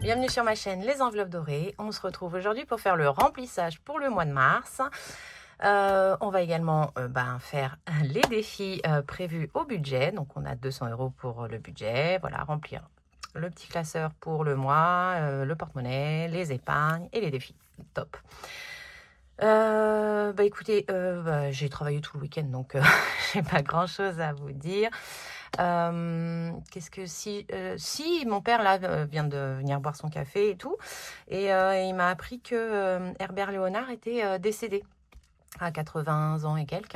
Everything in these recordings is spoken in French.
Bienvenue sur ma chaîne Les Enveloppes Dorées. On se retrouve aujourd'hui pour faire le remplissage pour le mois de mars. On va également faire les défis prévus au budget. Donc on a 200 € pour le budget. Voilà, remplir le petit classeur pour le mois, le porte-monnaie, les épargnes et les défis. Top. Écoutez, j'ai travaillé tout le week-end, donc j'ai pas grand-chose à vous dire. Qu'est-ce que si mon père là vient de venir boire son café et tout, et il m'a appris que Herbert Léonard était décédé à 80 ans et quelques.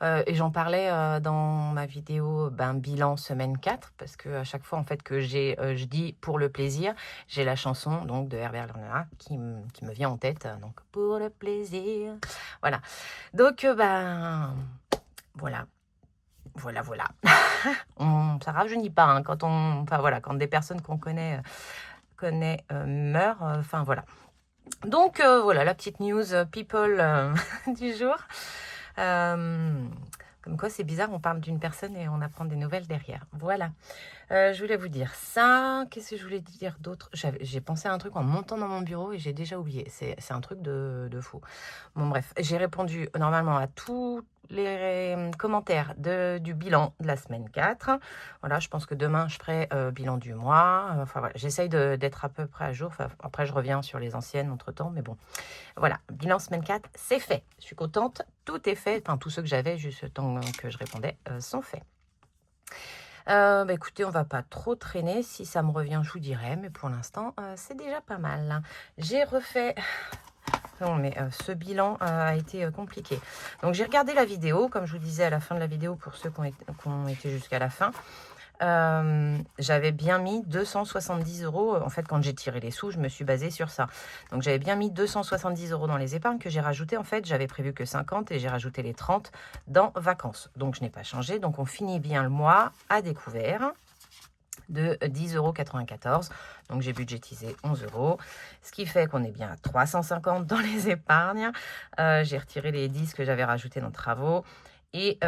Et j'en parlais dans ma vidéo bilan semaine 4, parce que à chaque fois en fait que je dis pour le plaisir, j'ai la chanson donc de Herbert Léonard qui me vient en tête, donc pour le plaisir. Voilà. Donc voilà. Ça rajeunit pas hein, quand des personnes qu'on connaît meurent. Voilà. Donc voilà la petite news people du jour. Comme quoi c'est bizarre, on parle d'une personne et on apprend des nouvelles derrière. Voilà. Je voulais vous dire ça. Qu'est-ce que je voulais dire d'autre? J'ai pensé à un truc en montant dans mon bureau et j'ai déjà oublié. C'est un truc de fou. Bon bref, j'ai répondu normalement à tous les commentaires du bilan de la semaine 4. Voilà, je pense que demain je ferai bilan du mois. Voilà, j'essaye d'être à peu près à jour. Après je reviens sur les anciennes entre-temps, mais bon. Voilà, bilan semaine 4, c'est fait. Je suis contente, tout est fait. Enfin, tous ceux que j'avais juste le temps que je répondais sont faits. Écoutez, on va pas trop traîner. Si ça me revient, je vous dirai. Mais pour l'instant, c'est déjà pas mal. J'ai refait... Non, mais ce bilan a été compliqué. Donc, j'ai regardé la vidéo, comme je vous disais à la fin de la vidéo, pour ceux qui ont été jusqu'à la fin. J'avais bien mis 270 €. En fait, quand j'ai tiré les sous, je me suis basée sur ça. Donc, j'avais bien mis 270 € dans les épargnes que j'ai rajouté. En fait, j'avais prévu que 50 et j'ai rajouté les 30 dans vacances. Donc, je n'ai pas changé. Donc, on finit bien le mois à découvert de 10,94 €. Donc, j'ai budgétisé 11 €. Ce qui fait qu'on est bien à 350 dans les épargnes. J'ai retiré les 10 que j'avais rajoutés dans travaux. Et il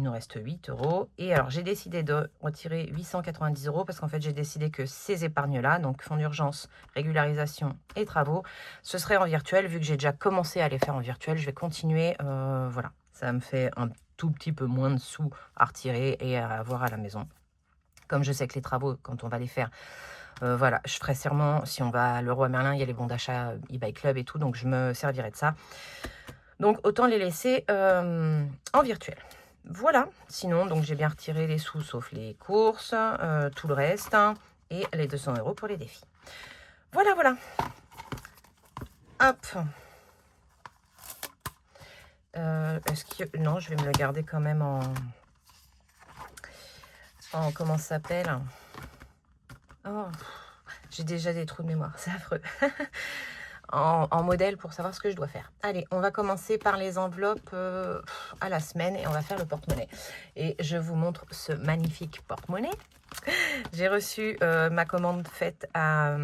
nous reste 8 €. Et alors, j'ai décidé de retirer 890 € parce qu'en fait, j'ai décidé que ces épargnes-là, donc fonds d'urgence, régularisation et travaux, ce serait en virtuel. Vu que j'ai déjà commencé à les faire en virtuel, je vais continuer. Voilà, ça me fait un tout petit peu moins de sous à retirer et à avoir à la maison. Comme je sais que les travaux, quand on va les faire, voilà, je ferai sûrement, si on va à Leroy Merlin, il y a les bons d'achat eBay Club et tout, donc je me servirai de ça. Donc, autant les laisser en virtuel. Voilà. Sinon, donc j'ai bien retiré les sous, sauf les courses, tout le reste, et les 200 € pour les défis. Voilà. Hop. Non, je vais me le garder quand même en comment ça s'appelle? Oh, j'ai déjà des trous de mémoire, c'est affreux. En modèle pour savoir ce que je dois faire. Allez, on va commencer par les enveloppes à la semaine et on va faire le porte-monnaie. Et je vous montre ce magnifique porte-monnaie. J'ai reçu ma commande faite à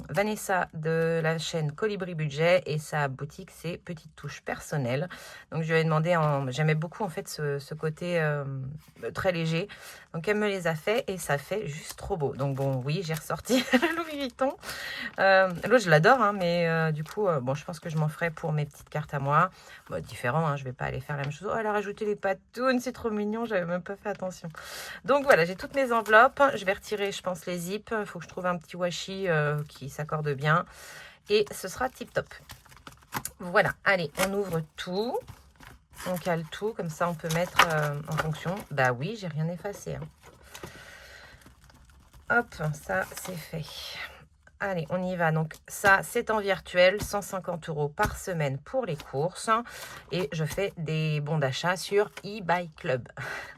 Vanessa de la chaîne Colibri Budget et sa boutique, c'est Petite Touche Personnelle. Donc je lui ai demandé, j'aimais beaucoup en fait ce côté très léger. Donc elle me les a fait et ça fait juste trop beau. Donc bon, oui, j'ai ressorti Louis Vuitton. L'autre, je l'adore, hein, mais du coup, bon, je pense que je m'en ferai pour mes petites cartes à moi. Bon, différent, hein, je vais pas aller faire la même chose. Oh, elle a rajouté les patounes, c'est trop mignon, j'avais même pas fait attention. Donc voilà, j'ai toutes mes enveloppes. Je vais retirer, je pense, les zips. Il faut que je trouve un petit washi qui s'accorde bien. Et ce sera tip top. Voilà, allez, on ouvre tout. On cale tout, comme ça on peut mettre en fonction. Bah oui, j'ai rien effacé. Hein. Hop, ça c'est fait. Allez, on y va. Donc ça, c'est en virtuel, 150 € par semaine pour les courses. Et je fais des bons d'achat sur eBay Club.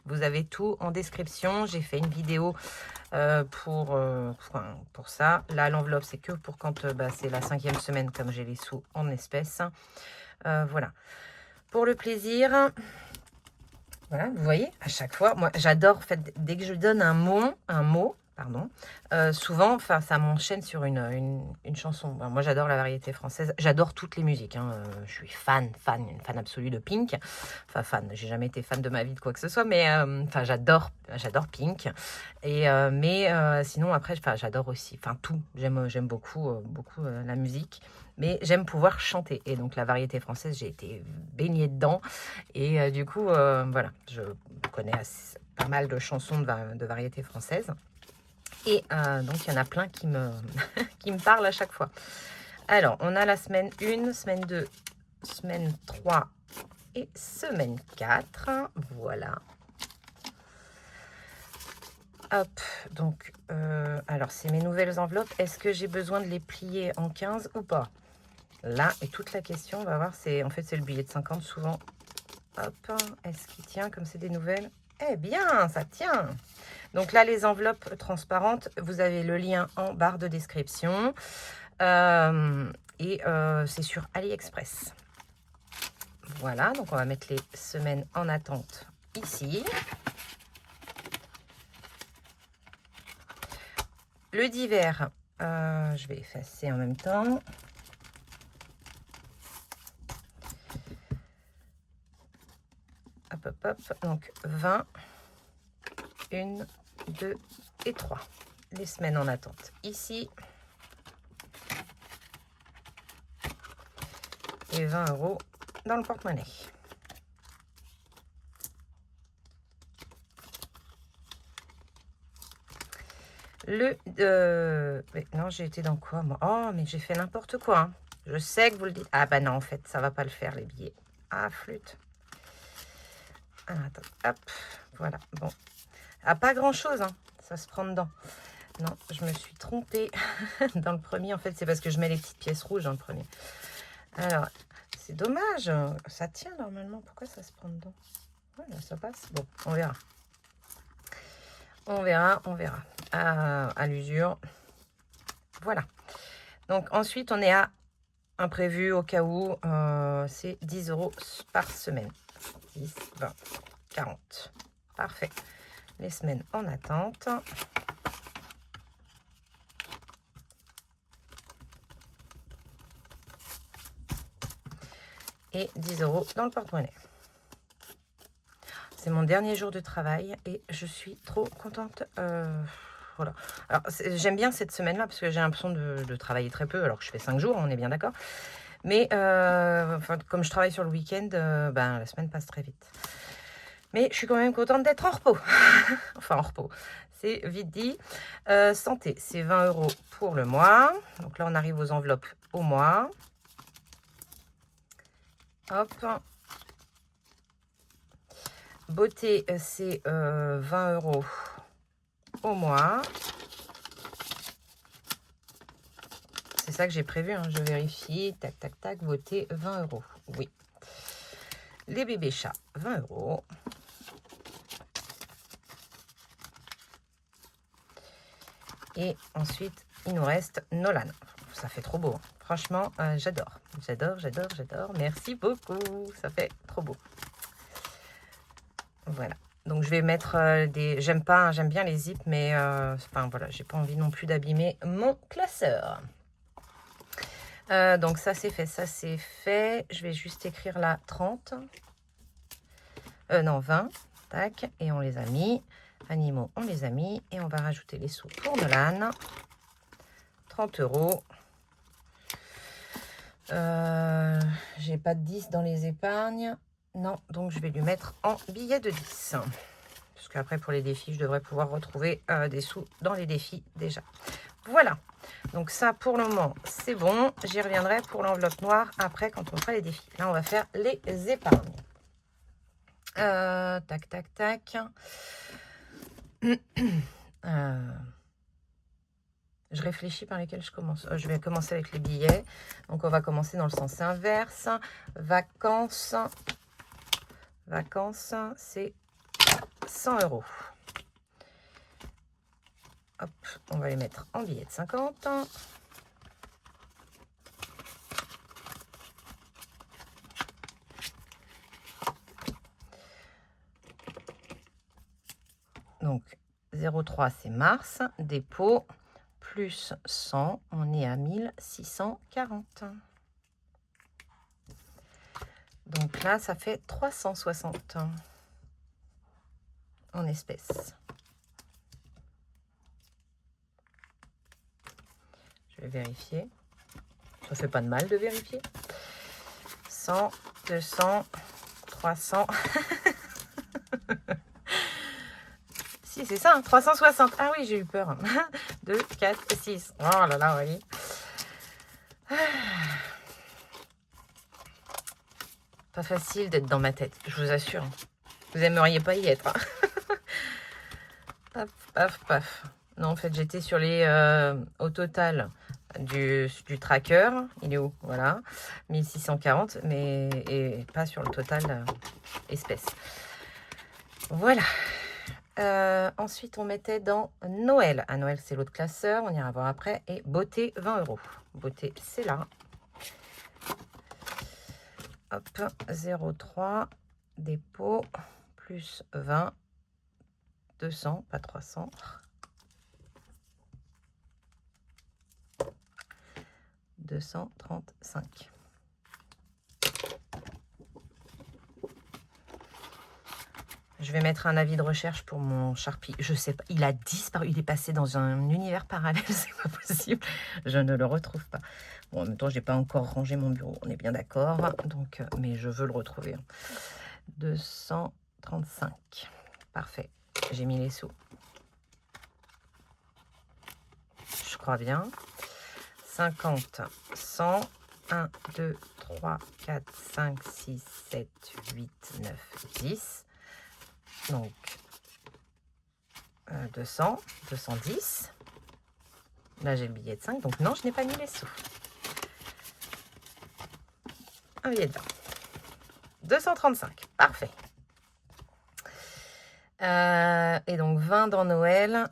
Vous avez tout en description. J'ai fait une vidéo pour ça. Là, l'enveloppe, c'est que pour quand c'est la 5e semaine, comme j'ai les sous en espèces. Voilà. Pour le plaisir... Voilà, vous voyez, à chaque fois, moi, j'adore, en fait, dès que je donne un mot, pardon, souvent, ça m'enchaîne sur une chanson. Ben, moi, j'adore la variété française. J'adore toutes les musiques. Hein. Je suis une fan absolue de Pink. Enfin, fan. J'ai jamais été fan de ma vie de quoi que ce soit, mais enfin, j'adore Pink. Et mais sinon, après, j'adore aussi. Enfin, tout. J'aime beaucoup la musique. Mais j'aime pouvoir chanter. Et donc, la variété française, j'ai été baignée dedans. Et du coup, voilà, je connais pas mal de chansons de variété française. Et donc, il y en a plein qui me, qui me parlent à chaque fois. Alors, on a la semaine 1, semaine 2, semaine 3 et semaine 4. Voilà. Hop, donc, alors, c'est mes nouvelles enveloppes. Est-ce que j'ai besoin de les plier en 15 ou pas? Là est toute la question. On va voir. En fait, c'est le billet de 50 souvent. Hop, est-ce qu'il tient comme c'est des nouvelles? Eh bien, ça tient. Donc là, les enveloppes transparentes, vous avez le lien en barre de description. C'est sur AliExpress. Voilà, donc on va mettre les semaines en attente ici. Le divers, je vais effacer en même temps. Hop, hop, hop. Donc 20, 1, 2 et 3. Les semaines en attente ici. Et 20 € dans le porte-monnaie. Mais non, j'ai été dans quoi, moi? Oh, mais j'ai fait n'importe quoi. Hein. Je sais que vous le dites. Ah, bah non, en fait, ça va pas le faire, les billets. Ah, flûte. Ah, attends, hop, voilà, bon. Ah, pas grand-chose, hein. Ça se prend dedans. Non, je me suis trompée dans le premier. En fait, c'est parce que je mets les petites pièces rouges dans le premier. Alors, c'est dommage. Ça tient normalement. Pourquoi ça se prend dedans? Voilà, ça passe. Bon, on verra. On verra. À l'usure. Voilà. Donc, ensuite, on est à imprévu au cas où. C'est 10 € par semaine. 10, 20, 40. Parfait. Les semaines en attente. Et 10 € dans le porte-monnaie. C'est mon dernier jour de travail et je suis trop contente. Voilà. Alors, j'aime bien cette semaine-là parce que j'ai l'impression de travailler très peu, alors que je fais 5 jours, on est bien d'accord. Mais comme je travaille sur le week-end, la semaine passe très vite. Mais je suis quand même contente d'être en repos. Enfin, en repos. C'est vite dit. Santé, c'est 20 € pour le mois. Donc là, on arrive aux enveloppes au mois. Hop. Beauté, c'est 20 € au mois. C'est ça que j'ai prévu, hein. Je vérifie. Tac, tac, tac. Beauté, 20 €. Oui. Les bébés chats, 20 €. Et ensuite, il nous reste Nolan. Ça fait trop beau. Hein. Franchement, j'adore. J'adore. Merci beaucoup. Ça fait trop beau. Voilà. Donc, je vais mettre des... J'aime bien les zips, mais enfin, voilà, j'ai pas envie non plus d'abîmer mon classeur. Donc, ça, c'est fait. Je vais juste écrire là 30. Non, 20. Tac. Et on les a mis. Animaux, on les a mis. Et on va rajouter les sous pour Nolan. 30 €. J'ai pas de 10 dans les épargnes. Non, donc je vais lui mettre en billet de 10. Parce qu'après, pour les défis, je devrais pouvoir retrouver des sous dans les défis déjà. Voilà. Donc ça, pour le moment, c'est bon. J'y reviendrai pour l'enveloppe noire après quand on fera les défis. Là, on va faire les épargnes. Tac, tac, tac. Je réfléchis par lesquels je commence. Je vais commencer avec les billets. Donc, on va commencer dans le sens inverse. Vacances. Vacances, c'est 100 €. Hop, on va les mettre en billets de 50. Donc, 0,50 0,3 c'est mars. Dépôt plus 100, on est à 1640. Donc là, ça fait 360 en espèces. Je vais vérifier. Ça fait pas de mal de vérifier. 100, 200, 300. Si, c'est ça, hein, 360. Ah oui, j'ai eu peur. 2, 4, 6. Oh là là, oui. Pas facile d'être dans ma tête, je vous assure. Vous aimeriez pas y être. Hein. Paf, paf, paf. Non, en fait, j'étais sur les... au total du tracker. Il est où? Voilà. 1640, mais et pas sur le total espèce. Voilà. Ensuite, on mettait dans Noël. À Noël, c'est l'autre classeur. On ira voir après. Et beauté, 20 €. Beauté, c'est là. Hop, 0,3. Dépôt, plus 20. 200, pas 300. « 235. Je vais mettre un avis de recherche pour mon Sharpie. Je sais pas, il a disparu, il est passé dans un univers parallèle, c'est pas possible. Je ne le retrouve pas. Bon, en même temps, j'ai pas encore rangé mon bureau, on est bien d'accord. Donc, mais je veux le retrouver. 235. Parfait. J'ai mis les sous. Je crois bien. 50, 100, 1, 2, 3, 4, 5, 6, 7, 8, 9, 10. Donc, 200, 210. Là, j'ai le billet de 5. Donc, non, je n'ai pas mis les sous. Un billet de 20. 235. Parfait. Et donc, 20 dans Noël.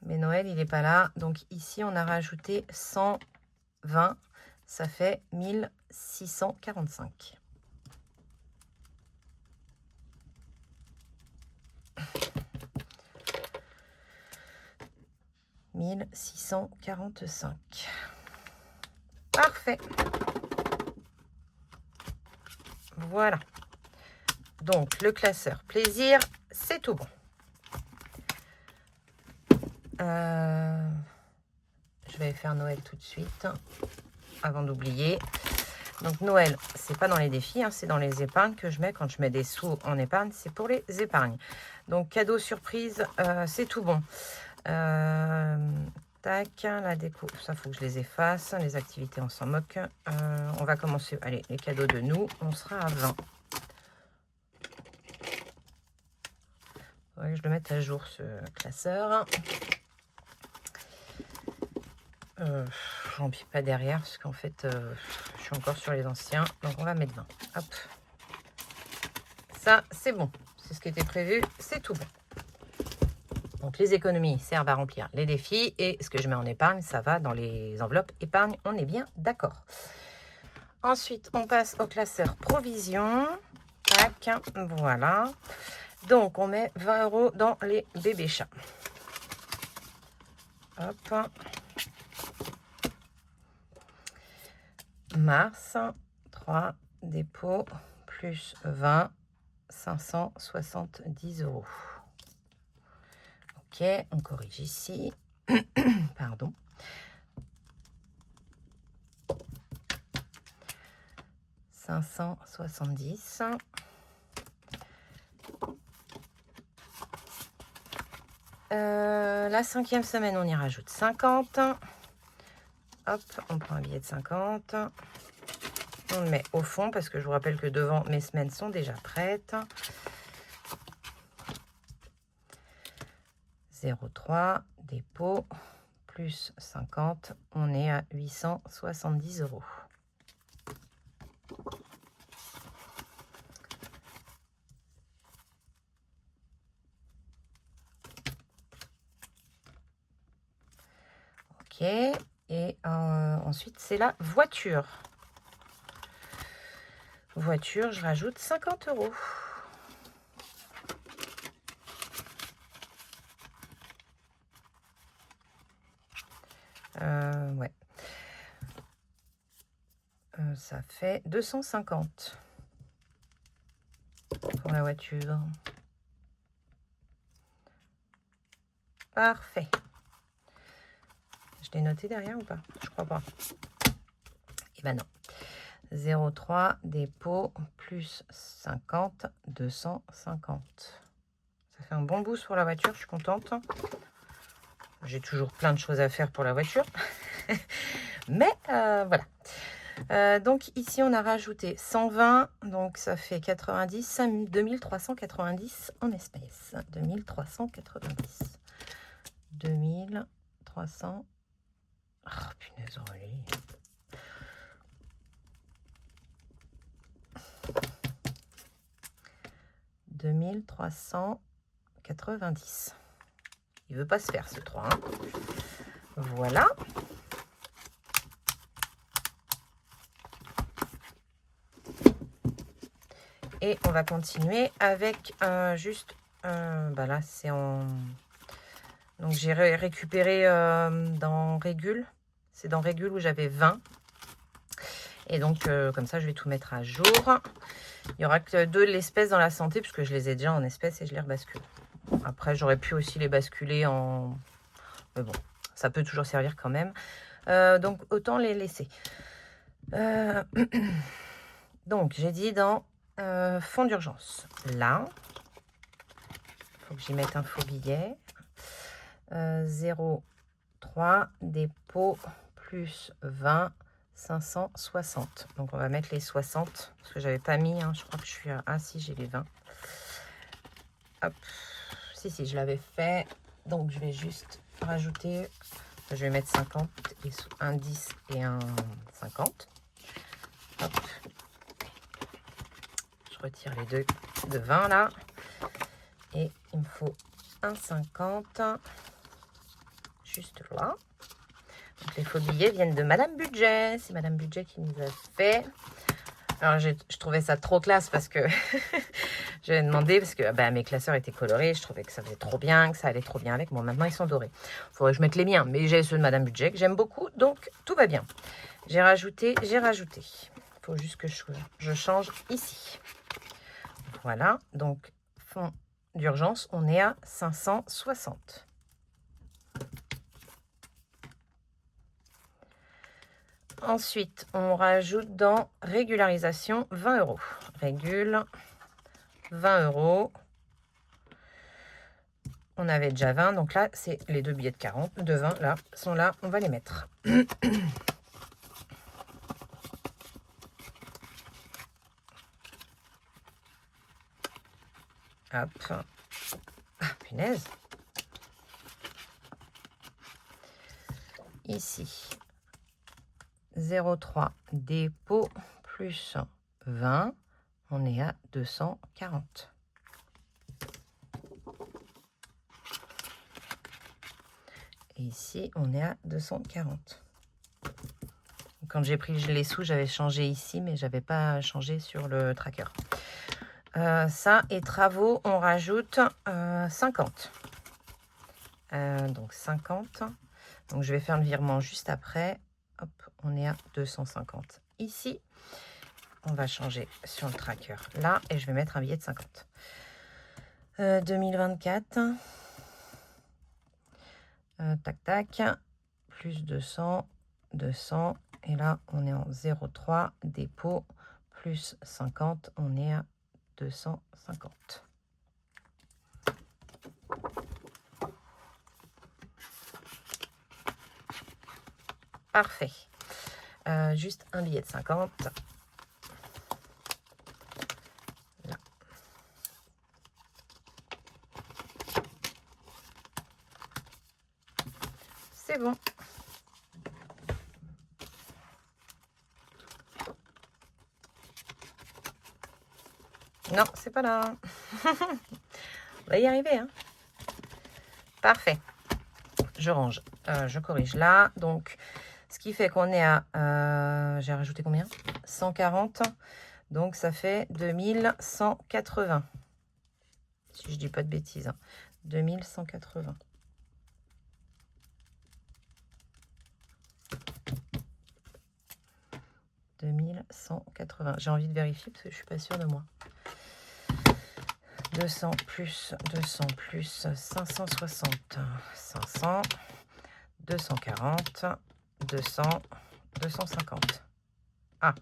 Mais Noël, il n'est pas là. Donc, ici, on a rajouté 120. Ça fait 1645. « 1645. » Parfait. Voilà. Donc, le classeur plaisir, c'est tout bon. Je vais faire Noël tout de suite, avant d'oublier. Donc, Noël, c'est pas dans les défis, hein, c'est dans les épargnes que je mets. Quand je mets des sous en épargne, c'est pour les épargnes. Donc, cadeau surprise, c'est tout bon. Tac, la déco, ça faut que je les efface. Les activités, on s'en moque. On va commencer. Allez, les cadeaux de nous, on sera à 20. Ouais, je le mette à jour ce classeur. Je remplis pas derrière parce qu'en fait, je suis encore sur les anciens. Donc, on va mettre 20. Hop. Ça, c'est bon. C'est ce qui était prévu. C'est tout bon. Donc, les économies servent à remplir les défis. Et ce que je mets en épargne, ça va dans les enveloppes épargne. On est bien d'accord. Ensuite, on passe au classeur provision. Tac. Voilà. Donc, on met 20 € dans les bébés chats. Hop. Mars, 3, dépôt, plus 20, 570 €. Ok, on corrige ici. Pardon. « 570. » La 5e semaine, on y rajoute 50. Hop, on prend un billet de 50. On le met au fond parce que je vous rappelle que devant, mes semaines sont déjà prêtes. 0,3, dépôt, plus 50. On est à 870 €. Ok, et ensuite c'est la voiture. Voiture, je rajoute 50 €. Ouais. Ça fait 250 pour la voiture. Parfait. Je l'ai noté derrière ou pas? Je crois pas. Et ben non. 0,3 dépôt plus 50, 250. Ça fait un bon boost pour la voiture, je suis contente. J'ai toujours plein de choses à faire pour la voiture. Mais voilà. Donc ici, on a rajouté 120. Donc ça fait 90, 2390 en espèces. 2390. 2300. Oh, punaise, Aurélie. « 2390. Il veut pas se faire ce 3. Hein. Voilà. Et on va continuer avec juste... bah là, c'est en... Donc, j'ai récupéré dans Régule. C'est dans Régule où j'avais 20. Et donc, comme ça, je vais tout mettre à jour. Il n'y aura que 2 l'espèce dans la santé, puisque je les ai déjà en espèces et je les rebascule. Après, j'aurais pu aussi les basculer en... Mais bon, ça peut toujours servir quand même. Donc, autant les laisser. Donc, j'ai dit dans fonds d'urgence. Là, il faut que j'y mette un faux billet. 0,3 dépôt plus 20, 560. Donc, on va mettre les 60 parce que j'avais pas mis. Hein, je crois que je suis à... Ah, si, j'ai les 20. Hop. Si, je l'avais fait. Donc, je vais juste rajouter. Je vais mettre 50, et un 10 et un 50. Hop. Je retire les 2 de 20 là. Et il me faut un 50. Juste là. Donc, les faux billets viennent de Madame Budget. C'est Madame Budget qui nous a fait. Alors, je trouvais ça trop classe parce que j'avais demandé, parce que bah, mes classeurs étaient colorés. Je trouvais que ça faisait trop bien, que ça allait trop bien avec. Bon, maintenant, ils sont dorés. Il faudrait que je mette les miens. Mais j'ai ceux de Madame Budget que j'aime beaucoup. Donc, tout va bien. J'ai rajouté. Il faut juste que je change ici. Voilà. Donc, fonds d'urgence, on est à 560. Ensuite, on rajoute dans régularisation 20 €. Régule 20 €. On avait déjà 20, donc là, c'est les 2 billets de 40, de 20, là, sont là, on va les mettre. Hop. Ah, punaise. Ici. 0,3 dépôt plus 20, on est à 240. Et ici, on est à 240. Quand j'ai pris les sous, j'avais changé ici, mais j'avais pas changé sur le tracker. Ça, et travaux, on rajoute 50. Donc 50. Donc je vais faire le virement juste après. Hop, on est à 250. Ici, on va changer sur le tracker là et je vais mettre un billet de 50. 2024. Tac, tac. Plus 200, 200. Et là, on est en 0,3 dépôt. Plus 50, on est à 250. Parfait. Juste un billet de 50. Là. C'est bon. Non, c'est pas là. On va y arriver. Hein. Parfait. Je range. Je corrige là. Donc, ce qui fait qu'on est à... j'ai rajouté combien? 140. Donc, ça fait 2180. Si je dis pas de bêtises. Hein. 2180. 2180. J'ai envie de vérifier parce que je suis pas sûre de moi. 200 plus 560, 500, 240, 200, 250. Ah,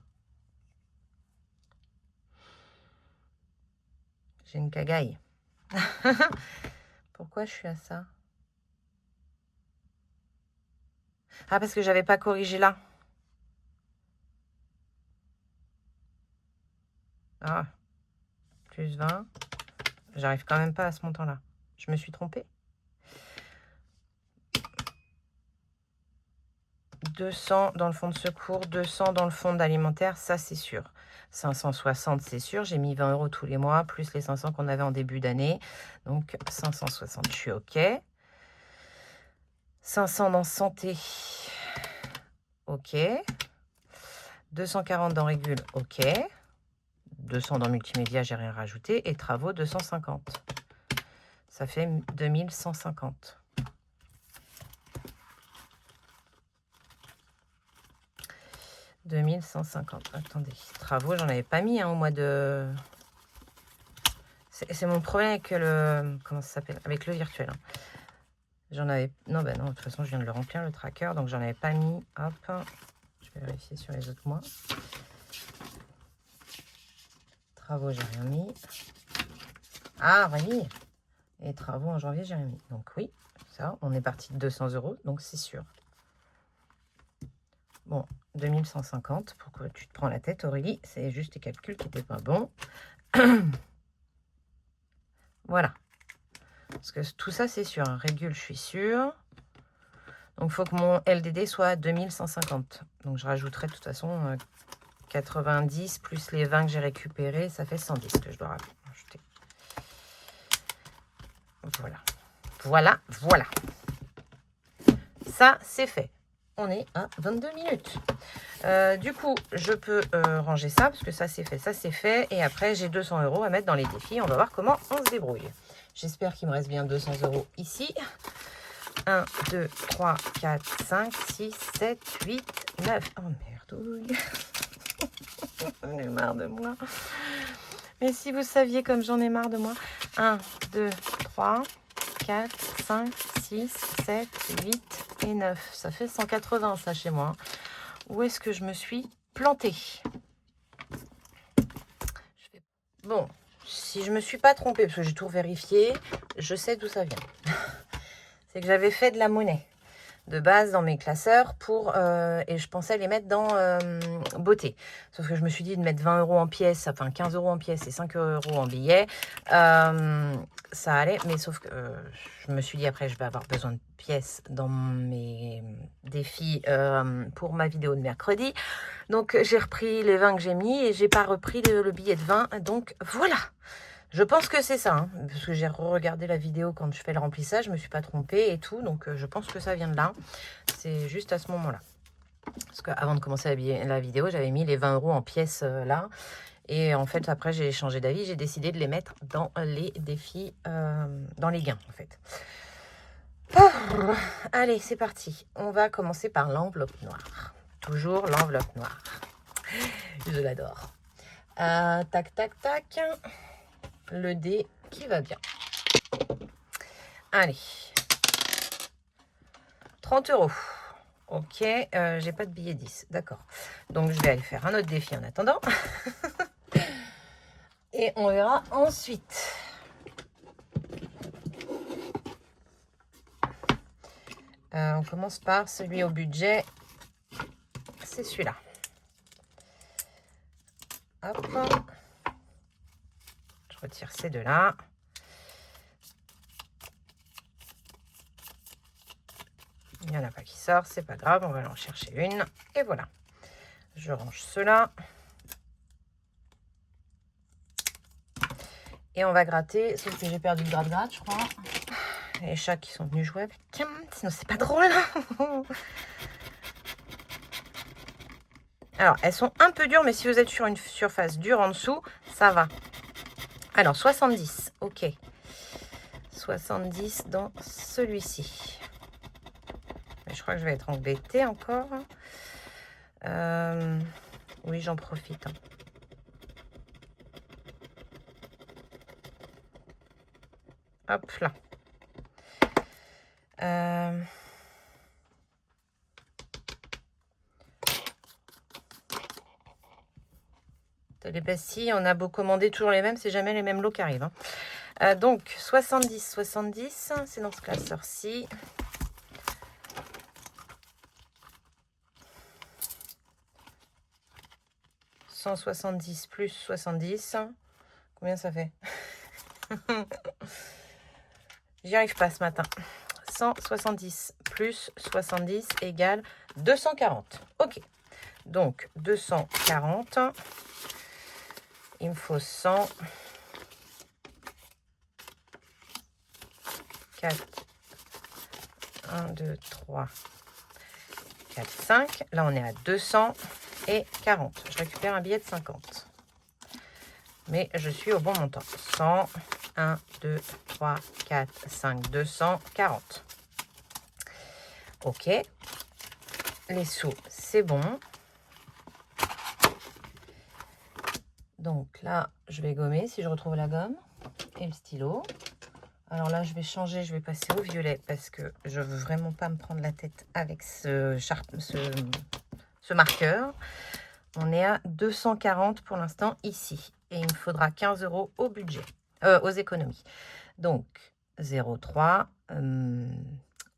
j'ai une cagaille. Pourquoi je suis à ça? Ah, parce que j'avais pas corrigé là. Ah, plus 20. J'arrive quand même pas à ce montant-là. Je me suis trompée. 200 dans le fonds de secours, 200 dans le fonds d'alimentaire, ça c'est sûr. 560 c'est sûr, j'ai mis 20 € tous les mois, plus les 500 qu'on avait en début d'année. Donc 560, je suis OK. 500 dans santé, OK. 240 dans régule, OK. 200 dans multimédia, j'ai rien rajouté. Et travaux, 250. Ça fait 2150. « 2150. Attendez, travaux, j'en avais pas mis hein, au mois de... C'est mon problème avec le... Comment ça s'appelle? Avec le virtuel. Hein. J'en avais... Non, bah non, de toute façon, je viens de le remplir, le tracker. Donc, j'en avais pas mis. Hop. Je vais vérifier sur les autres mois. Travaux, j'ai rien mis. Ah, oui. Et travaux en janvier, j'ai rien mis. Donc, oui, ça, on est parti de 200 €. Donc, c'est sûr. Bon, 2150, pourquoi tu te prends la tête, Aurélie? C'est juste tes calculs qui n'étaient pas bons. Voilà. Parce que tout ça, c'est sûr. Régule, je suis sûre. Donc, il faut que mon LDD soit à 2150. Donc, je rajouterai de toute façon 90 plus les 20 que j'ai récupérés. Ça fait 110 que je dois rajouter. Voilà. Voilà, voilà. Ça, c'est fait. On est à 22 minutes. Du coup, je peux ranger ça, parce que ça, c'est fait, ça, c'est fait. Et après, j'ai 200 € à mettre dans les défis. On va voir comment on se débrouille. J'espère qu'il me reste bien 200 € ici. 1, 2, 3, 4, 5, 6, 7, 8, 9. Oh, merdouille. J'en ai marre de moi. Mais si vous saviez comme j'en ai marre de moi. 1, 2, 3, 4, 5, 6, 7, 8 et 9. Ça fait 180, ça, chez moi. Où est-ce que je me suis plantée? Bon, si je me suis pas trompée, parce que j'ai tout vérifié, je sais d'où ça vient. C'est que j'avais fait de la monnaie de base dans mes classeurs et je pensais les mettre dans beauté. Sauf que je me suis dit de mettre 20 € en pièces, enfin 15 € en pièces et 5 € en billets, ça allait, mais sauf que je me suis dit après je vais avoir besoin de pièces dans mes défis pour ma vidéo de mercredi. Donc j'ai repris les 20 que j'ai mis et j'ai pas repris le billet de 20. Donc voilà. Je pense que c'est ça, hein, parce que j'ai regardé la vidéo quand je fais le remplissage, je me suis pas trompée et tout, donc je pense que ça vient de là. C'est juste à ce moment-là. Parce qu'avant de commencer la vidéo, j'avais mis les 20 € en pièces là. Et en fait, après, j'ai changé d'avis, j'ai décidé de les mettre dans les défis, dans les gains, en fait. Oh, allez, c'est parti. On va commencer par l'enveloppe noire. Toujours l'enveloppe noire. Je l'adore. Tac, tac, tac. Le dé qui va bien. Allez. 30 €. Ok, j'ai pas de billet 10. D'accord. Donc, je vais aller faire un autre défi en attendant. Et on verra ensuite. On commence par celui au budget. C'est celui-là. Hop. Je retire ces deux-là. Il n'y en a pas qui sort, c'est pas grave, on va en chercher une. Et voilà. Je range cela. Et on va gratter, sauf que j'ai perdu le gratte-gratte, je crois. Les chats qui sont venus jouer. Putain, sinon c'est pas drôle. Alors, elles sont un peu dures, mais si vous êtes sur une surface dure en dessous, ça va. Alors, 70, ok. 70 dans celui-ci. Je crois que je vais être embêtée encore. Oui, j'en profite. Hein. Hop là. Télépathie, on a beau commander toujours les mêmes, c'est jamais les mêmes lots qui arrivent. Hein. Donc, 70, c'est dans ce classeur-ci. « 170 plus 70. Combien ça fait? J'y arrive pas ce matin. 170 plus 70 égale 240. Ok. Donc, 240. Il me faut 100. 4. 1, 2, 3, 4, 5. Là, on est à 240. Je récupère un billet de 50. Mais je suis au bon montant. 100, 1, 2, 3, 4, 5, 240. Ok. Les sous, c'est bon. Donc là, je vais gommer si je retrouve la gomme et le stylo. Alors là, je vais changer, je vais passer au violet parce que je veux vraiment pas me prendre la tête avec ce marqueur. On est à 240 pour l'instant ici. Et il me faudra 15 € au budget, aux économies. Donc, 0,3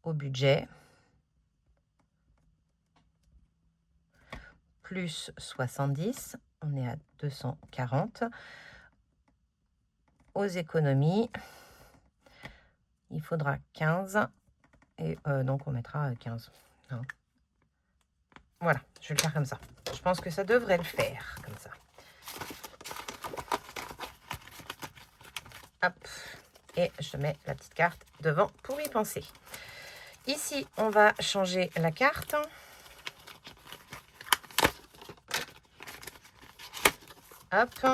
au budget. Plus 70. On est à 240. Aux économies, il faudra 15. Et donc, on mettra 15. Non. Voilà, je vais le faire comme ça. Je pense que ça devrait le faire comme ça. Hop. Et je mets la petite carte devant pour y penser. Ici, on va changer la carte. Hop,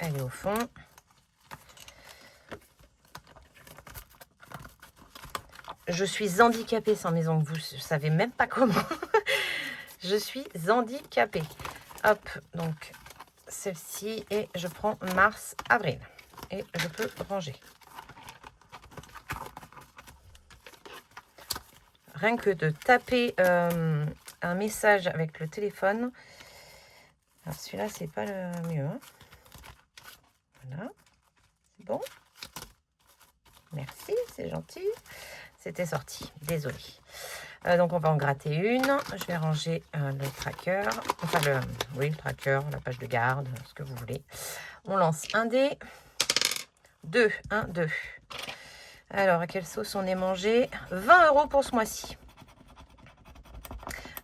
elle est au fond. Je suis handicapée sans maison. Vous ne savez même pas comment. Je suis handicapée. Hop, donc celle-ci. Et je prends mars, avril. Et je peux ranger. Rien que de taper un message avec le téléphone. Alors celui-là, c'est pas le mieux. Hein. Voilà. C'est bon. Merci, c'est gentil. C'était sorti. Désolée. Donc, on va en gratter une. Je vais ranger le tracker. Enfin, le tracker, la page de garde, ce que vous voulez. On lance un dé. 2. 1, 2. Alors, à quelle sauce on est mangé? 20 € pour ce mois-ci.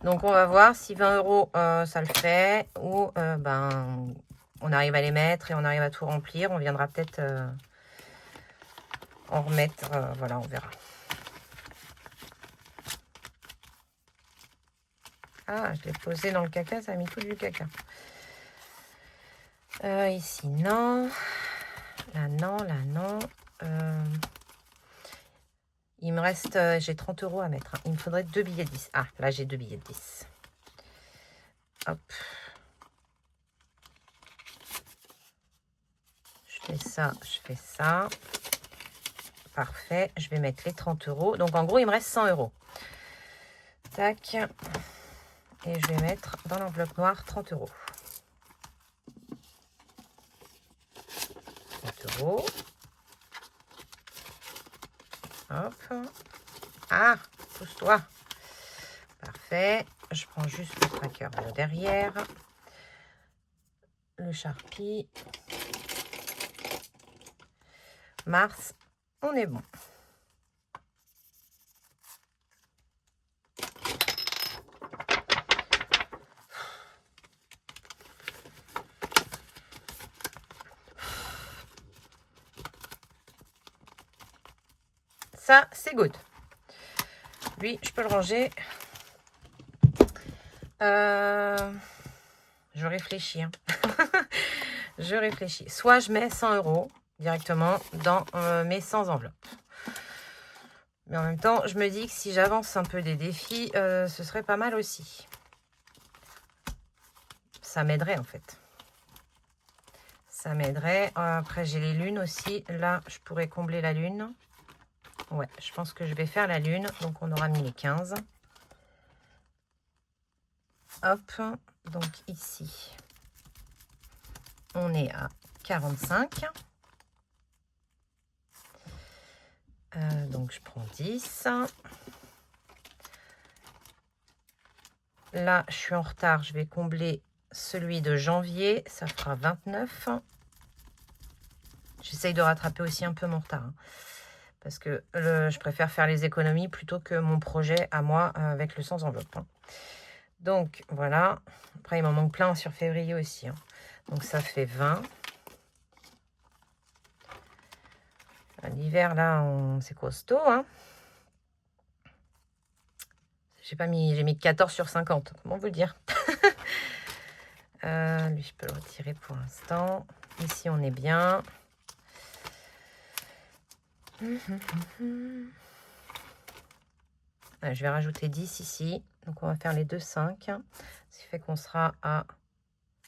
Donc, on va voir si 20 €, ça le fait. Ou, on arrive à les mettre et on arrive à tout remplir. On viendra peut-être en remettre. Voilà, on verra. Ah, je l'ai posé dans le caca, ça a mis tout du caca. Ici, non. Là, non, là, non. Il me reste, j'ai 30 € à mettre. Hein. Il me faudrait 2 billets de 10. Ah, là, j'ai 2 billets de 10. Hop. Je fais ça, je fais ça. Parfait. Je vais mettre les 30 €. Donc, en gros, il me reste 100 €. Tac. Et je vais mettre dans l'enveloppe noire 30 €. 30 €. Hop. Ah, pousse-toi. Parfait. Je prends juste le tracker derrière. Le Sharpie. Mars, on est bon. Ça, c'est good. Lui, je peux le ranger. Je réfléchis. Hein. Je réfléchis. Soit je mets 100 € directement dans mes 100 enveloppes. Mais en même temps, je me dis que si j'avance un peu des défis, ce serait pas mal aussi. ça m'aiderait en fait. Ça m'aiderait. Après, j'ai les lunes aussi. Là, je pourrais combler la lune. Ouais, je pense que je vais faire la lune. Donc, on aura mis les 15. Hop. Donc, ici, on est à 45. Donc, je prends 10. Là, je suis en retard. Je vais combler celui de janvier. Ça fera 29. J'essaye de rattraper aussi un peu mon retard. Hein, parce que je préfère faire les économies plutôt que mon projet à moi avec le sans enveloppe. Hein. Donc, voilà. Après, il m'en manque plein sur février aussi. Hein. Donc, ça fait 20. L'hiver, là, c'est costaud. Hein. J'ai mis 14 sur 50. Comment vous le dire? Lui, je peux le retirer pour l'instant. Ici, on est bien. Je vais rajouter 10 ici. Donc, on va faire les 2 5. Ce qui fait qu'on sera à...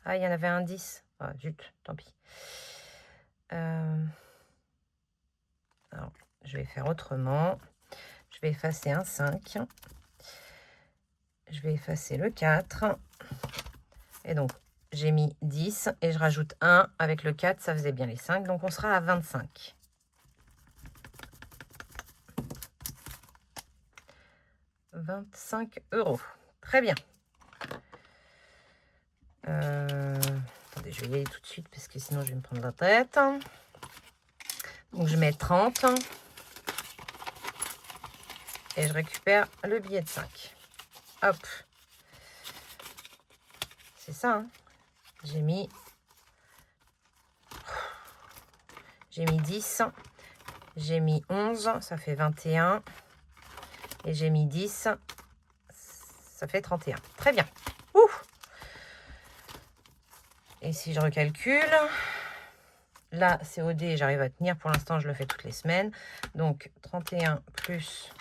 Ah, il y en avait un 10. Ah, zut, tant pis. Alors, je vais faire autrement. Je vais effacer un 5. Je vais effacer le 4. Et donc, j'ai mis 10 et je rajoute 1. Avec le 4, ça faisait bien les 5. Donc, on sera à 25. 25 €. Très bien. Attendez, je vais y aller tout de suite parce que sinon, je vais me prendre la tête. Donc, je mets 30. Et je récupère le billet de 5. Hop. C'est ça, hein. J'ai mis 10. J'ai mis 11. Ça fait 21. Et j'ai mis 10. Ça fait 31. Très bien. Ouh. Et si je recalcule, là, COD, j'arrive à tenir. Pour l'instant, je le fais toutes les semaines. Donc, 31 plus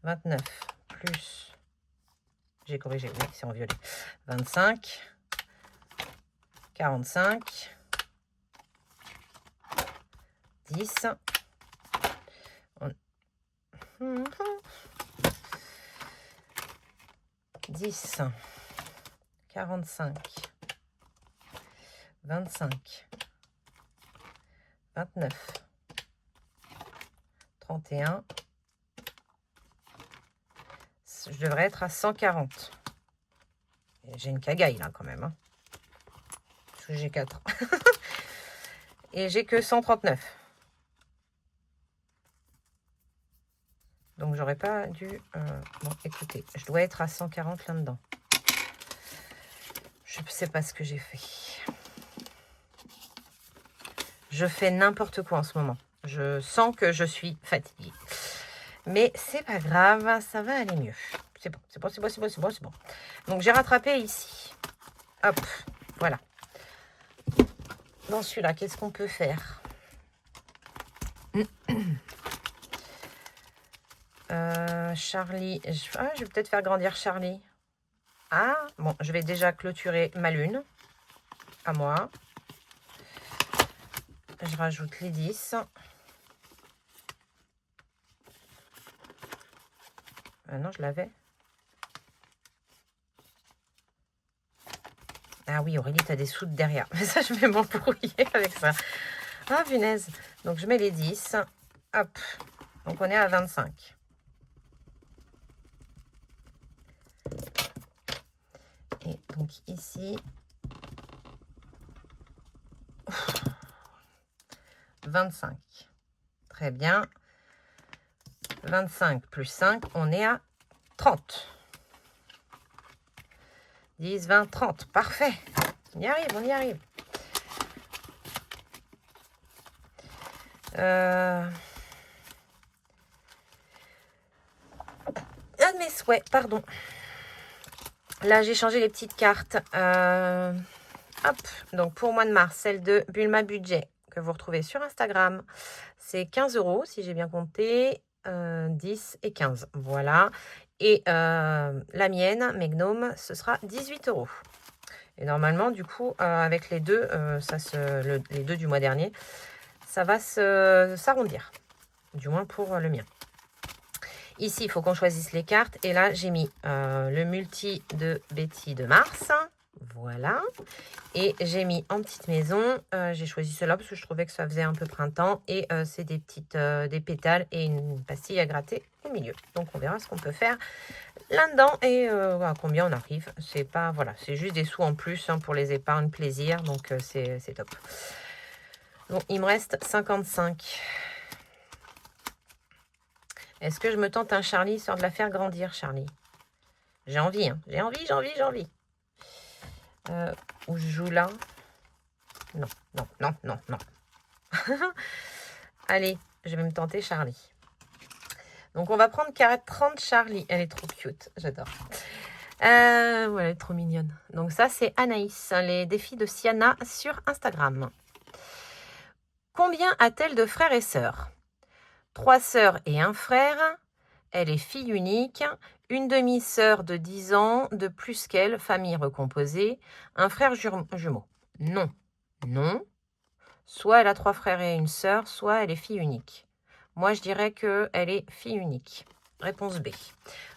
29 plus... J'ai corrigé, oui, c'est en violet. 25. 45. 10. 10. 45. 25. 29. 31. Je devrais être à 140. J'ai une cagaille là quand même. Hein. Parce que j'ai 4. Et j'ai que 139. Donc j'aurais pas dû... Bon, écoutez, je dois être à 140 là-dedans. Je ne sais pas ce que j'ai fait. Je fais n'importe quoi en ce moment. Je sens que je suis fatiguée. Mais c'est pas grave, ça va aller mieux. C'est bon, c'est bon, c'est bon, c'est bon, c'est bon, c'est bon. Donc j'ai rattrapé ici. Hop, voilà. Dans celui-là, qu'est-ce qu'on peut faire? Charlie, je vais peut-être faire grandir Charlie. Ah, bon, je vais déjà clôturer ma lune. À moi. Je rajoute les 10. Non, je l'avais. Ah oui, Aurélie, tu as des soutes derrière. Mais ça, je vais m'embrouiller avec ça. Ah, punaise. Donc, je mets les 10. Hop. Donc, on est à 25. Et donc, ici... 25. Très bien. 25 plus 5, on est à 30. 10, 20, 30. Parfait. On y arrive, on y arrive. Un de mes souhaits, pardon. Là, j'ai changé les petites cartes. Hop. Donc, pour le mois de mars, celle de Bulma Budget, que vous retrouvez sur Instagram, c'est 15 € si j'ai bien compté. 10 et 15. Voilà. Et la mienne, mes gnomes, ce sera 18 €. Et normalement, du coup, avec les deux, les deux du mois dernier, ça va s'arrondir. Du moins pour le mien. Ici, il faut qu'on choisisse les cartes. Et là, j'ai mis le multi de Betty de Mars. Voilà. Et j'ai mis en petite maison. J'ai choisi cela parce que je trouvais que ça faisait un peu printemps. Et c'est des pétales et une pastille à gratter au milieu. Donc, on verra ce qu'on peut faire là-dedans et à combien on arrive. C'est pas, voilà, c'est juste des sous en plus hein, pour les épargnes plaisir. Donc, c'est top. Bon, il me reste 55. Est-ce que je me tente un Charlie, histoire de la faire grandir, Charlie? J'ai envie, hein. J'ai envie. Ou je joue là? Non. Allez, je vais me tenter Charlie. Donc, on va prendre carré 30 Charlie. Elle est trop cute, j'adore. Voilà, elle est trop mignonne. Donc, ça, c'est Anaïs, les défis de Siana sur Instagram. Combien a-t-elle de frères et sœurs? 3 sœurs et un frère. Elle est fille unique. Une demi-sœur de 10 ans de plus qu'elle, famille recomposée. Un frère jumeau. Non. Soit elle a 3 frères et une sœur, soit elle est fille unique. Moi, je dirais qu'elle est fille unique. Réponse B.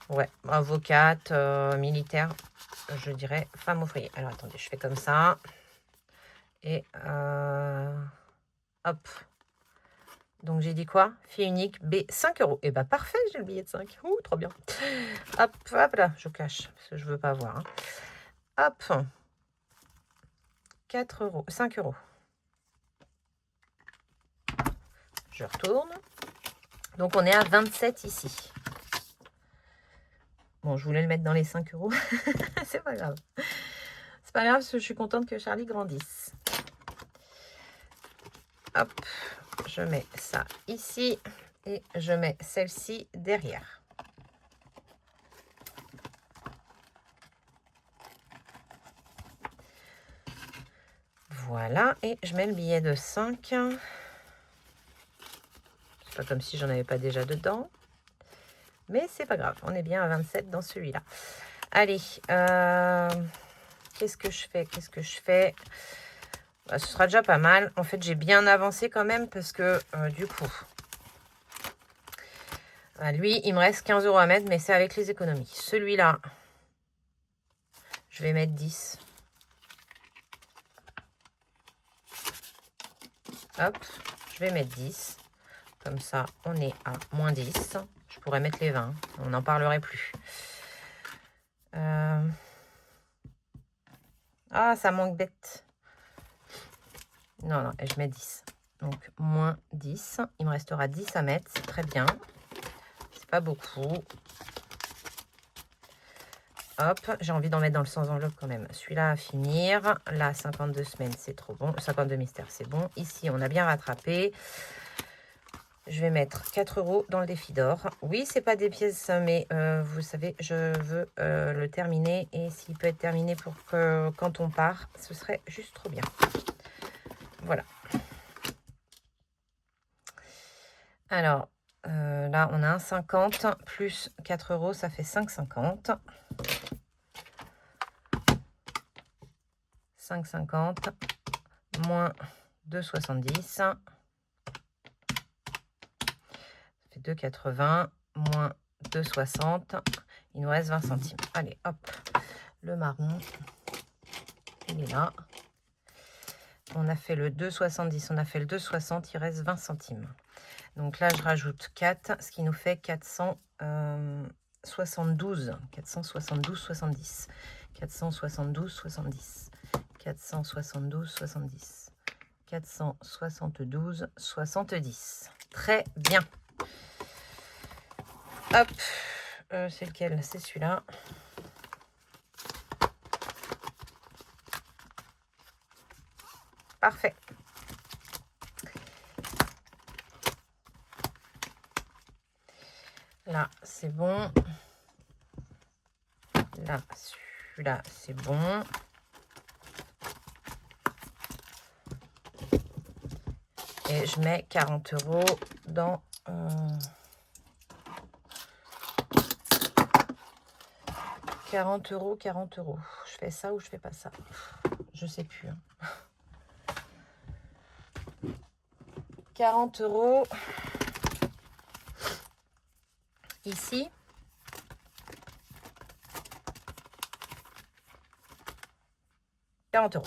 Ouais, avocate, militaire, je dirais femme au foyer. Alors, attendez, je fais comme ça. Et hop. Donc, j'ai dit quoi? Fille unique, B, 5 €. Et bah, parfait, j'ai le billet de 5. Ouh, trop bien. Hop là, je cache, parce que je veux pas voir. Hein. Hop. 4 €, 5 €. Je retourne. Donc, on est à 27 ici. Bon, je voulais le mettre dans les 5 €. C'est pas grave. C'est pas grave, parce que je suis contente que Charlie grandisse. Hop. Je mets ça ici et je mets celle-ci derrière. Voilà, et je mets le billet de 5. C'est pas comme si j'en avais pas déjà dedans. Mais c'est pas grave, on est bien à 27 dans celui-là. Allez, qu'est-ce que je fais? Bah, ce sera déjà pas mal. En fait, j'ai bien avancé quand même parce que du coup, lui, il me reste 15 € à mettre, mais c'est avec les économies. Celui-là, je vais mettre 10. Hop, je vais mettre 10. Comme ça, on est à moins 10. Je pourrais mettre les 20. On n'en parlerait plus. Ah, ça manque bête. Non, et je mets 10. Donc, moins 10. Il me restera 10 à mettre. C'est très bien. C'est pas beaucoup. Hop, j'ai envie d'en mettre dans le sans enveloppe quand même. Celui-là à finir. Là, 52 semaines, c'est trop bon. 52 mystères, c'est bon. Ici, on a bien rattrapé. Je vais mettre 4 € dans le défi d'or. Oui, c'est pas des pièces, mais vous savez, je veux le terminer. Et s'il peut être terminé pour que quand on part, ce serait juste trop bien. Voilà. Alors, là, on a un 50 plus 4 €, ça fait 5,50. 5,50 moins 2,70. Ça fait 2,80 moins 2,60. Il nous reste 20 centimes. Allez, hop. Le marron, il est là. On a fait le 2,70, on a fait le 2,60, il reste 20 centimes. Donc là, je rajoute 4, ce qui nous fait 472, 472,70. 472,70. 472,70. 472,70. Très bien. Hop, c'est lequel? C'est celui-là. Parfait. Là, c'est bon. Là, celui-là, c'est bon. Et je mets 40 € dans... 40 €. Je fais ça ou je fais pas ça. Je sais plus. Hein. 40 €. Ici. €40.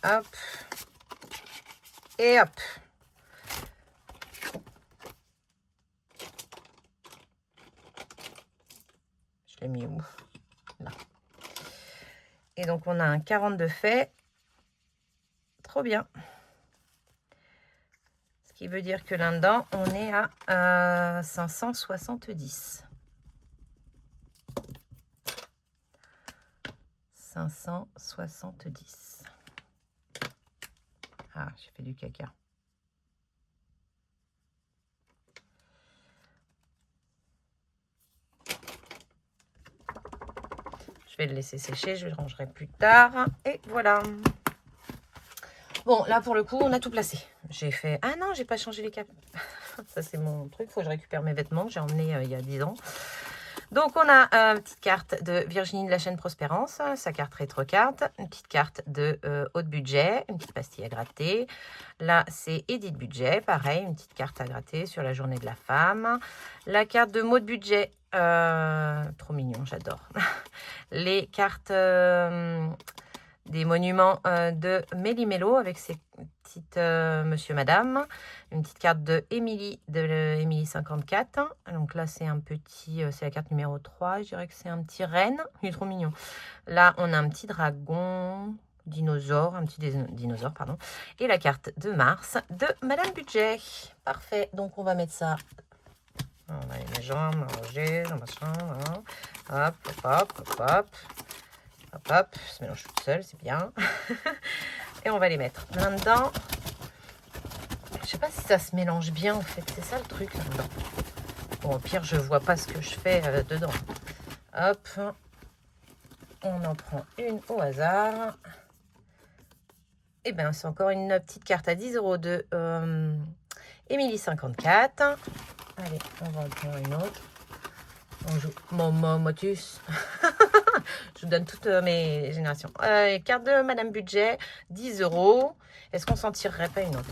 Hop. Et hop. Je l'ai mis où? Là. Et donc, on a un 40 de fait. Trop bien. Ce qui veut dire que là-dedans, on est à 570. 570. Ah, j'ai fait du caca. Je vais le laisser sécher, je le rangerai plus tard. Et voilà. Bon, là, pour le coup, on a tout placé. J'ai fait... Ah non, j'ai pas changé les câbles. Ça, c'est mon truc. Il faut que je récupère mes vêtements que j'ai emmenés il y a 10 ans. Donc, on a une petite carte de Virginie de la chaîne Prospérance, sa carte rétro-carte, une petite carte de haut de budget, une petite pastille à gratter. Là, c'est Edith Budget, pareil, une petite carte à gratter sur la journée de la femme. La carte de mot de budget, trop mignon, j'adore. Les cartes des monuments de Méli-Mélo avec ses petites Monsieur Madame. Une petite carte de Émilie, de Émilie 54. Donc là, c'est un petit, c'est la carte numéro 3. Je dirais que c'est un petit renne. Il est trop mignon. Là, on a un petit dragon, dinosaure, un petit dinosaure, pardon. Et la carte de Mars de Madame Budget. Parfait. Donc, on va mettre ça. On va les mes jambes, ranger, dans machin. Voilà. Hop, hop, hop, hop, hop. Hop, hop. Ça se mélange toute seule, c'est bien. Et on va les mettre là-dedans. Je sais pas si ça se mélange bien en fait, c'est ça le truc là-dedans. Bon, au pire, je vois pas ce que je fais dedans. Hop, on en prend une au hasard. Et bien, c'est encore une petite carte à 10 € de Émilie 54. Allez, on va en prendre une autre. On joue Motus. Je vous donne toutes mes générations. Carte de Madame Budget, 10 €. Est-ce qu'on s'en tirerait pas une autre?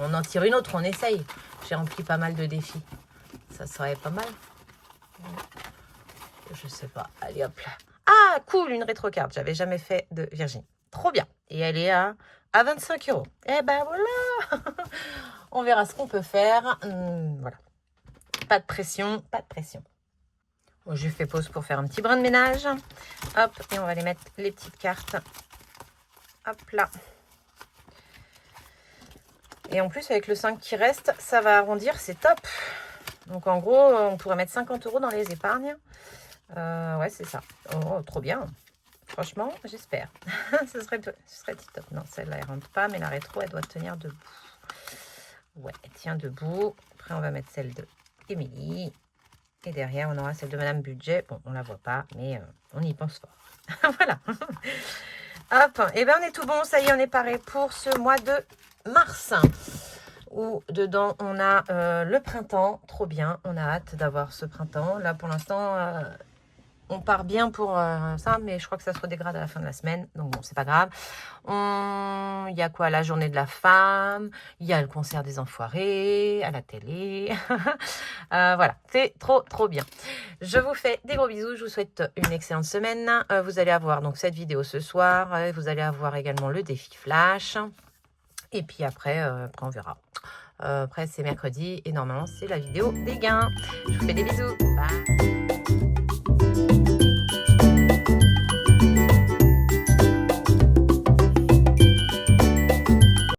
On en tire une autre, on essaye. J'ai rempli pas mal de défis. Ça serait pas mal. Je sais pas. Allez, hop là. Ah, cool, une rétro-carte. J'avais jamais fait de Virginie. Trop bien. Et elle est à 25 €. Eh ben voilà. On verra ce qu'on peut faire. Voilà. Pas de pression, pas de pression. Bon, je fais pause pour faire un petit brin de ménage. Hop, et on va les mettre les petites cartes. Hop là. Et en plus, avec le 5 qui reste, ça va arrondir, c'est top. Donc, en gros, on pourrait mettre 50 € dans les épargnes. Ouais, c'est ça. Oh, trop bien. Franchement, j'espère. ce serait top. Non, celle-là, elle rentre pas, mais la rétro, elle doit tenir debout. Ouais, elle tient debout. Après, on va mettre celle de Émilie. Et derrière, on aura celle de Madame Budget. Bon, on la voit pas, mais on y pense fort. Voilà. Hop, et bien on est tout bon. Ça y est, on est paré pour ce mois de mars. Où dedans, on a le printemps. Trop bien. On a hâte d'avoir ce printemps. Là, pour l'instant, on part bien pour ça, mais je crois que ça se redégrade à la fin de la semaine. Donc bon, c'est pas grave. Il y a quoi? La journée de la femme. Il y a le concert des enfoirés à la télé. Voilà, c'est trop bien. Je vous fais des gros bisous. Je vous souhaite une excellente semaine. Vous allez avoir donc cette vidéo ce soir. Vous allez avoir également le défi flash. Et puis après on verra. Après, c'est mercredi et normalement, c'est la vidéo des gains. Je vous fais des bisous. Bye.